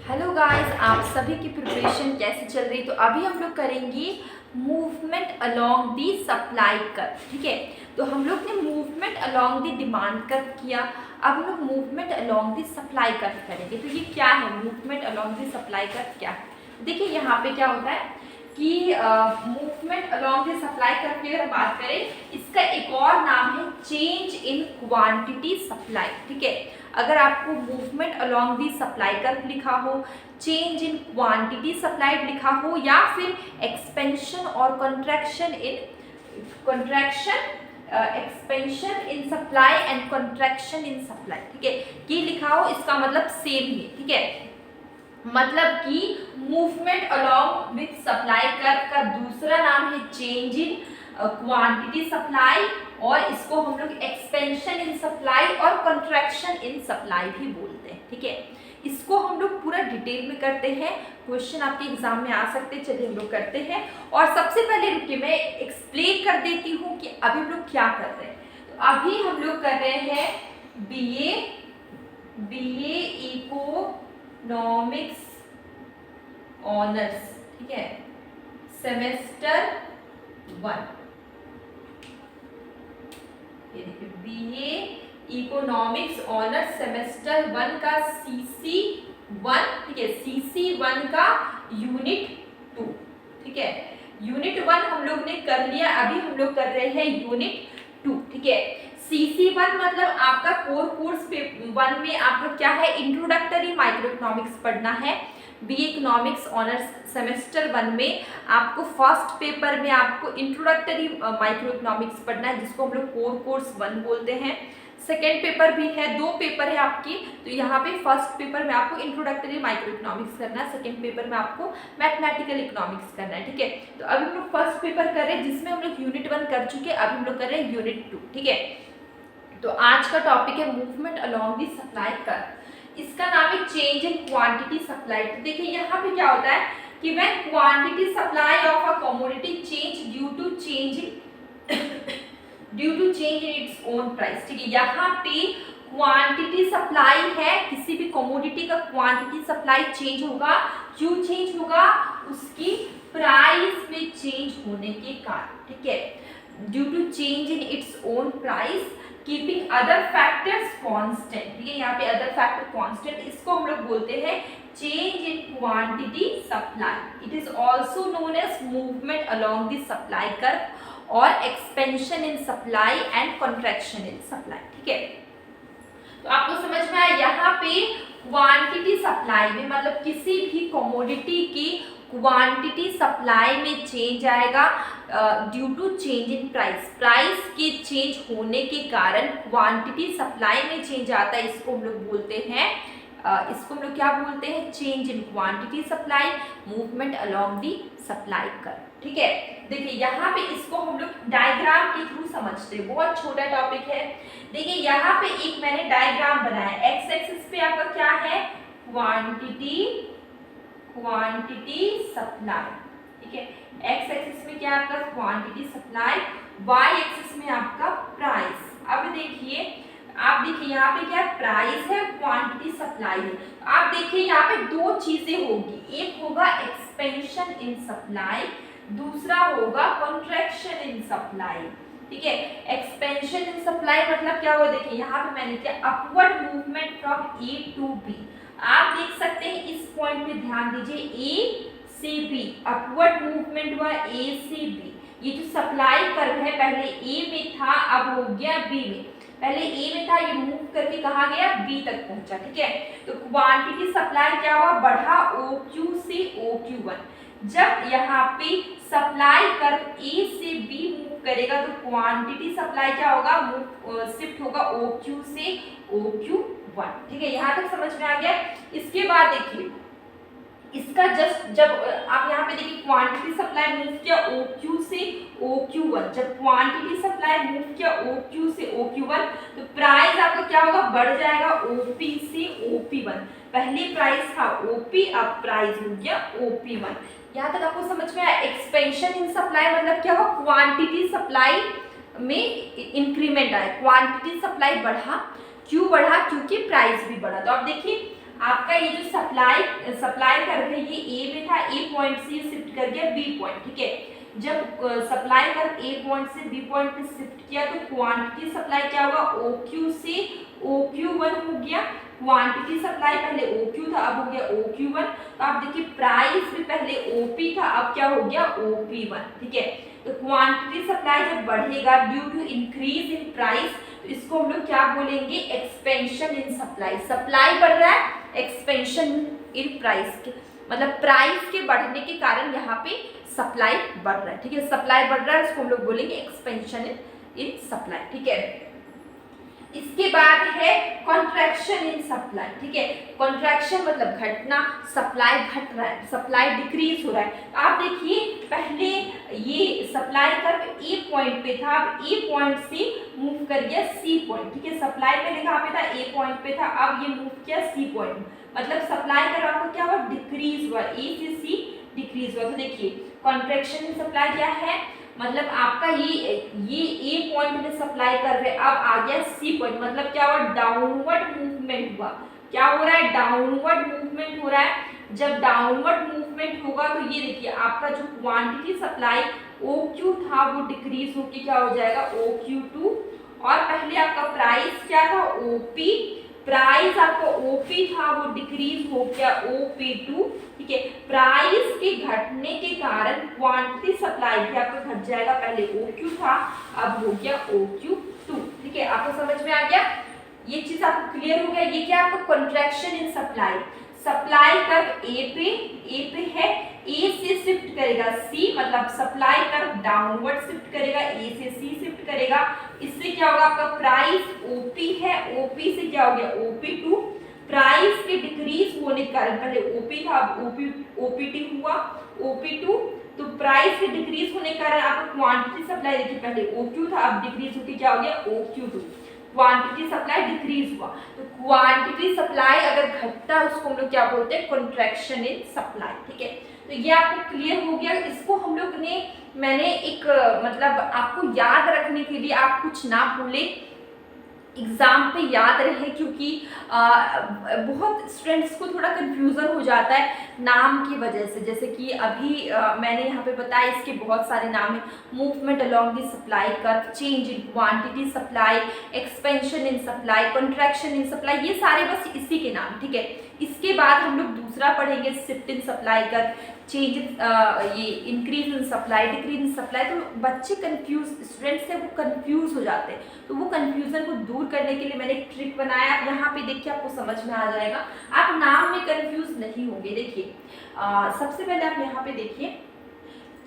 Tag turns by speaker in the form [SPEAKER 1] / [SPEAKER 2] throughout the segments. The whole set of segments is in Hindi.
[SPEAKER 1] हेलो गाइस, आप सभी की प्रिपरेशन कैसे चल रही है। तो अभी हम लोग करेंगे movement along the supply curve. ठीक है, तो हम लोग ने movement along the demand curve किया। अब हम लोग movement along the supply curve करेंगे। तो ये क्या है, movement along the supply curve क्या है। देखिए यहाँ पे क्या होता है कि movement along the supply curve की अगर बात करें, इसका एक और नाम है चेंज इन क्वांटिटी सप्लाई। ठीक है, अगर आपको movement along the supply curve लिखा हो, चेंज इन क्वांटिटी सप्लाइड लिखा हो, या फिर एक्सपेंशन और contraction expansion in supply and contraction in supply, ठीक है, ये लिखा हो, इसका मतलब सेम ही। ठीक है, मतलब कि movement along with supply curve का दूसरा नाम है चेंज इन क्वांटिटी सप्लाई, और इसको हम लोग एक्सपेंशन इन सप्लाई और कंट्रैक्शन इन सप्लाई भी बोलते हैं। ठीक है, इसको हम लोग पूरा डिटेल में करते हैं, क्वेश्चन आपके एग्जाम में आ सकते हैं। चलिए हम लोग करते हैं, और सबसे पहले रुकिए मैं एक्सप्लेन कर देती हूँ कि अभी हम लोग क्या कर रहे हैं। तो अभी हम लोग कर रहे हैं बीए इकोनॉमिक्स ऑनर्स। ठीक है, सेमेस्टर 1, ये देखिए बीए इकोनॉमिक्स ऑनर्स सेमेस्टर 1 का CC1। ठीक है, CC1 का यूनिट 2। ठीक है, यूनिट 1 हम लोग ने कर लिया, अभी हम लोग कर रहे हैं यूनिट 2। ठीक है, CC1 मतलब आपका कोर्स 1 में आपका क्या है, इंट्रोडक्टरी माइक्रो इकोनॉमिक्स पढ़ना है। बी इकोनॉमिक्स ऑनर्स सेमेस्टर 1 में आपको फर्स्ट पेपर में आपको इंट्रोडक्टरी माइक्रो इकोनॉमिक्स पढ़ना है, जिसको हम लोग कोर्स 1 बोलते हैं। सेकेंड पेपर भी है, 2 पेपर है आपकी। तो यहाँ पे फर्स्ट पेपर में आपको इंट्रोडक्टरी माइक्रो इकोनॉमिक्स करना है, सेकेंड पेपर में आपको मैथमेटिकल इकोनॉमिक्स करना है। ठीक है, तो अभी हम लोग फर्स्ट पेपर कर रहे हैं, जिसमें हम लोग यूनिट 1 कर चुके हैं, अभी हम लोग कर रहे हैं यूनिट 2। ठीक है, तो आज का टॉपिक है movement along the supply curve. इसका नाम है चेंज इन क्वांटिटी सप्लाई। तो देखिए यहाँ पे क्या होता है कि when quantity supply of a commodity change due to change in its own price. ठीक है, यहाँ पे क्वांटिटी सप्लाई है, किसी भी कमोडिटी का क्वांटिटी सप्लाई चेंज होगा। क्यों चेंज होगा, उसकी प्राइस में चेंज होने के कारण। ठीक है, due to change in its own price keeping other factors constant. ठीक है, यहाँ पे अदर फैक्टर कांस्टेंट, इसको हम लोग बोलते हैं change in quantity supply. It is also known as movement along the supply curve और expansion in supply and contraction in supply. ठीक है, तो आपको समझ में आया, यहाँ पे क्वांटिटी सप्लाई में मतलब किसी भी कमोडिटी की क्वांटिटी सप्लाई में चेंज आएगा due to change in price. Price के चेंज होने के कारण क्वांटिटी सप्लाई में चेंज आता है, इसको हम लोग बोलते हैं इसको हम लोग क्या बोलते हैं, change in quantity supply, movement along the supply curve. ठीक है, देखिए यहाँ पे इसको हम लोग डायग्राम के थ्रू समझते हैं, बहुत छोटा टॉपिक है। देखिए यहाँ पे एक मैंने डायग्राम बनाया, एक्स एक्सिस पे आपका क्या है, क्वांटिटी सप्लाई। ठीक है, एक्स एक्सिस में क्या आपका क्वांटिटी सप्लाई, वाई एक्सिस में आपका प्राइस। अब देखिए आप देखिए यहाँ पे क्या प्राइस है, क्वांटिटी सप्लाई है। आप देखिए यहाँ पे 2 चीजें होगी, एक होगा एक्सपेंशन इन सप्लाई, दूसरा होगा कंट्रैक्शन इन सप्लाई। ठीक है, एक्सपेंशन इन सप्लाई मतलब क्या हुआ, देखिए यहाँ पे मैंने क्या upward movement from A to B. आप देख सकते हैं, इस पॉइंट पे ध्यान दीजिए, ए से बी अपवर्ड मूवमेंट हुआ, ए से बी। ये जो सप्लाई कर्व है पहले ए में था, अब हो गया बी में। पहले ए में था, ये मूव करके कहाँ गया, बी तक पहुंचा। ठीक है, तो क्वांटिटी सप्लाई क्या हुआ, बढ़ा OQ से OQ1। जब यहाँ पे सप्लाई कर्व ए से बी मूव करेगा तो क्वांटिटी सप्लाई क्या होगा, मूव शिफ्ट होगा OQ से OQ1। ठीक है, यहाँ तक समझ में आ गया। इसके बाद देखिए इसका जस्ट जब आप यहाँ पे देखिए क्वांटिटी सप्लाई मूव किया OQ से OQ1, जब क्वांटिटी सप्लाई मूव किया OQ से OQ1 तो प्राइस आपका क्या होगा, बढ़ जाएगा OP से OP1। पहले प्राइस था OP, अब प्राइस हो गया OP1। यहाँ तक आपको समझ में आया। एक्सपेंशन इन सप्लाई मतलब क्या हो, क्वांटिटी सप्लाई में इंक्रीमेंट आया, क्वांटिटी सप्लाई बढ़ा। क्यों बढ़ा, क्योंकि प्राइस भी बढ़ा। तो आप देखिए आपका ये जो सप्लाई कर रहे ये ए में था, ए पॉइंट से शिफ्ट कर गया बी पॉइंट, ठीक है। जब सप्लाई कर ए पॉइंट से बी पॉइंट पे शिफ्ट किया तो क्वांटिटी सप्लाई क्या होगा, OQ से OQ1 हो गया। क्वांटिटी सप्लाई पहले OQ था, अब हो गया OQ1। तो आप देखिए प्राइस भी पहले OP था, अब क्या हो गया OP1, ठीक है। तो क्वांटिटी सप्लाई जब बढ़ेगा due to increase in price, तो इसको हम लोग क्या बोलेंगे, एक्सपेंशन इन सप्लाई। सप्लाई बढ़ रहा है, एक्सपेंशन इन प्राइस के मतलब प्राइस के बढ़ने के कारण यहाँ पे सप्लाई बढ़ रहा है, ठीक है। सप्लाई बढ़ रहा है, उसको हम लोग बोलेंगे एक्सपेंशन इन सप्लाई, ठीक है। इसके बाद है कॉन्ट्रैक्शन इन सप्लाई, ठीक है। कॉन्ट्रैक्शन मतलब घटना, सप्लाई घट रहा है, सप्लाई डिक्रीज हो रहा है। तो आप देखिए पहले ये सप्लाई कर्व ए पॉइंट पे था, अब ए पॉइंट से मूव कर गया सी पॉइंट, ठीक है। सप्लाई पहले कहाँ पे था, ए पॉइंट पे था, अब ये मूव किया सी पॉइंट, मतलब सप्लाई कर्व आपको क्या हुआ, डिक्रीज हुआ, ए से सी डिक्रीज हुआ। तो देखिए कॉन्ट्रैक्शन इन सप्लाई क्या है, मतलब आपका ये ए पॉइंट में सप्लाई कर रहे, अब आ गया सी पॉइंट, मतलब क्या हुआ, डाउनवर्ड मूवमेंट हुआ। क्या हो रहा है, डाउनवर्ड मूवमेंट हो रहा है। जब डाउनवर्ड मूवमेंट होगा तो ये देखिए आपका जो क्वांटिटी सप्लाई OQ था वो डिक्रीज होके क्या हो जाएगा, OQ2। और पहले आपका प्राइस क्या था, OP, प्राइस आपका OP था वो डिक्रीज हो गया OP2, ठीक है। प्राइस के घटने के कारण क्वांटिटी सप्लाई भी आपका घट जाएगा, पहले OQ था अब हो गया OQ2, ठीक है। आपको समझ में आ गया, ये चीज आपको क्लियर हो गया। ये क्या आपका contraction in supply, supply curve A पे है, ए से शिफ्ट करेगा सी, मतलब सप्लाई कर्व डाउनवर्ड शिफ्ट करेगा, ए से सी शिफ्ट करेगा। इससे क्या होगा, आपका प्राइस OP है, OP से क्या हो गया OP2। प्राइस के डिक्रीज होने के कारण पहले OP था, अब OP2 हुआ, OP2। तो प्राइस के डिक्रीज होने के कारण आपका क्वांटिटी सप्लाई देखिए पहले OQ था, अब डिक्रीज होकर क्या हो गया OQ2, क्वांटिटी सप्लाई डिक्रीज हुआ। तो क्वांटिटी सप्लाई अगर घटता है उसको हम लोग क्या बोलते हैं, कॉन्ट्रैक्शन इन सप्लाई, ठीक है। तो ये आपको क्लियर हो गया। इसको हम लोग ने मैंने एक मतलब आपको याद रखने के लिए, आप कुछ ना भूले, एग्जाम पे याद रहे, क्योंकि बहुत स्टूडेंट्स को थोड़ा कंफ्यूजन हो जाता है नाम की वजह से। जैसे कि अभी मैंने यहाँ पे बताया, इसके बहुत सारे नाम हैं, movement along the supply curve, change in quantity supply, expansion in supply, contraction in supply, ये सारे बस इसी के नाम, ठीक है। इसके बाद हम लोग दूसरा पढ़ेंगे, shift in supply curve, change ये increase in supply, decrease in supply. तो बच्चे कंफ्यूज, स्टूडेंट्स हैं वो कंफ्यूज हो जाते हैं, तो वो कंफ्यूजन को दूर करने के लिए मैंने एक ट्रिक बनाया। आप यहाँ पे देखिए आपको समझ में आ जाएगा, आप नाम में कंफ्यूज नहीं होंगे। देखिए सबसे पहले आप यहाँ पे देखिए,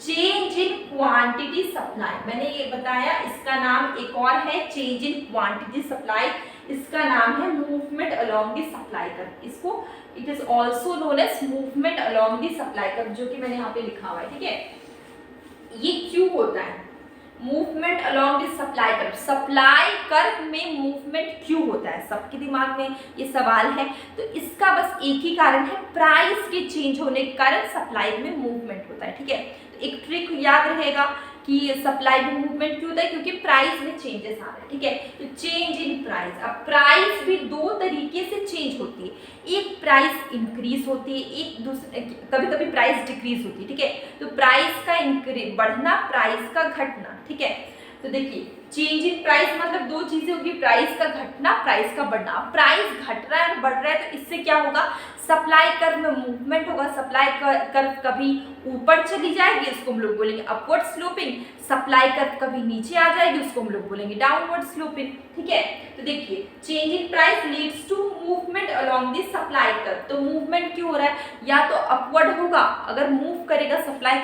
[SPEAKER 1] चेंज इन क्वांटिटी सप्लाई, मैंने ये बताया, इसका नाम एक और है चेंज इन क्वांटिटी सप्लाई, इसका नाम है movement along the supply curve. इसको it is also known as movement along the supply curve, जो कि मैंने यहाँ पे लिखा हुआ है, ठीक है। ये क्यों होता है movement along the supply curve, supply curve में मूवमेंट क्यों होता है, सबके दिमाग में ये सवाल है। तो इसका बस एक ही कारण है, प्राइस के चेंज होने के कारण सप्लाई में मूवमेंट होता है, ठीक है। तो एक ट्रिक याद रहेगा कि सप्लाई में मूवमेंट क्यों होता है, क्योंकि प्राइस में चेंजेस आ रहे हैं, ठीक है। तो चेंज इन प्राइस, अब प्राइस भी दो तरीके से चेंज होती है, एक प्राइस इंक्रीज होती है, एक दूसरे कभी कभी प्राइस डिक्रीज होती है, ठीक है। तो प्राइस का बढ़ना, प्राइस का घटना, ठीक है। तो देखिए चेंज इन प्राइस मतलब दो चीजें होगी, प्राइस का घटना, प्राइस का बढ़ना। प्राइस घट रहा है, बढ़ रहा है, तो इससे क्या होगा, सप्लाई कर्व में मूवमेंट होगा, सप्लाई कर्व कभी ऊपर चली जाएगी, उसको हम लोग बोलेंगे अपवर्ड स्लोपिंग, सप्लाई कर्व कभी नीचे आ जाएगी, उसको हम लोग बोलेंगे डाउनवर्ड स्लोपिंग, ठीक है। तो देखिए change in price leads to movement along the supply curve, तो मूवमेंट क्यों हो रहा है, या तो अपवर्ड होगा, अगर मूव करेगा सप्लाई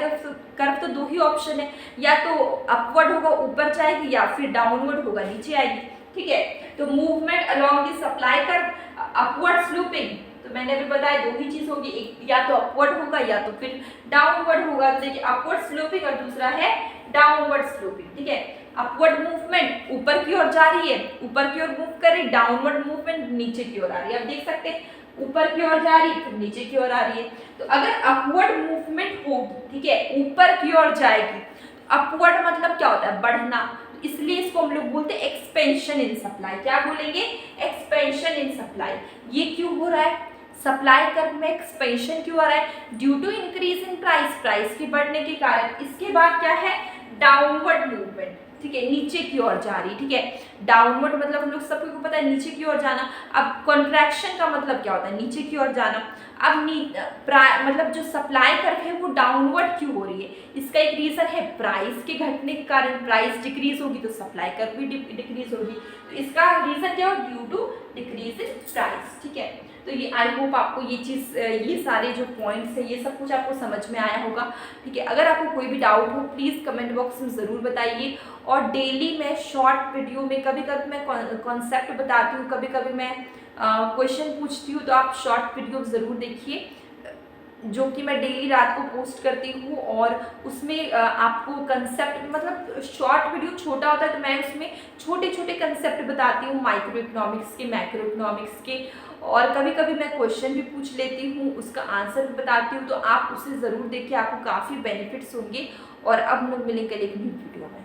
[SPEAKER 1] कर्व तो दो ही ऑप्शन है, या तो अपवर्ड होगा ऊपर जाएगी, या फिर डाउनवर्ड होगा नीचे आएगी, ठीक है। तो movement along the supply curve, upward sloping, तो मैंने अभी बताया दो ही चीज होगी, एक या तो अपवर्ड होगा या तो फिर डाउनवर्ड होगा। तो देखिए अपवर्ड स्लोपिंग और दूसरा है डाउनवर्ड स्लोपिंग, ठीक है। अपवर्ड मूवमेंट ऊपर की ओर जा रही है, ऊपर की ओर मूव कर रही, डाउनवर्ड मूवमेंट नीचे की ओर आ रही है। आप देख सकते हैं ऊपर की ओर जा रही है फिर नीचे की ओर आ रही है। तो अगर अपवर्ड मूवमेंट होगी, ठीक है, ऊपर की ओर जाएगी, अपवर्ड मतलब क्या होता है, बढ़ना, इसलिए इसको हम लोग बोलते हैं एक्सपेंशन इन सप्लाई। क्या बोलेंगे, एक्सपेंशन इन सप्लाई। ये क्यों हो रहा है, सप्लाई कर्व में एक्सपेंशन क्यों आ रहा है, due to increase in price, price के बढ़ने के कारण। इसके बाद क्या है, डाउनवर्ड मूवमेंट, ठीक है, नीचे की ओर जा रही, ठीक है। डाउनवर्ड मतलब हम लोग सबको पता है नीचे की ओर जाना। अब कॉन्ट्रैक्शन का मतलब क्या होता है, नीचे की ओर जाना। अब मतलब जो सप्लाई कर्व है वो डाउनवर्ड क्यों हो रही है, इसका एक रीजन है प्राइस के घटने के कारण, प्राइस डिक्रीज होगी तो सप्लाई कर्व भी डिक्रीज होगी। तो इसका रीजन क्या हो, due to decrease in price, ठीक है। तो ये आई होप आपको ये चीज़, ये सारे जो पॉइंट्स है ये सब कुछ आपको समझ में आया होगा, ठीक है। अगर आपको कोई भी डाउट हो प्लीज़ कमेंट बॉक्स में ज़रूर बताइए। और डेली मैं शॉर्ट वीडियो में कभी कभी मैं कॉन्सेप्ट बताती हूँ, कभी कभी मैं क्वेश्चन पूछती हूँ, तो आप शॉर्ट वीडियो ज़रूर देखिए जो कि मैं डेली रात को पोस्ट करती हूँ। और उसमें आपको कंसेप्ट, मतलब शॉर्ट वीडियो छोटा होता है तो मैं उसमें छोटे छोटे कंसेप्ट बताती हूँ, माइक्रो इकोनॉमिक्स के, मैक्रो इकोनॉमिक्स के। और कभी कभी मैं क्वेश्चन भी पूछ लेती हूँ, उसका आंसर भी बताती हूँ, तो आप उसे ज़रूर देखिए, आपको काफ़ी बेनिफिट्स होंगे। और अब हम लोग मिलेंगे एक न्यू वीडियो में।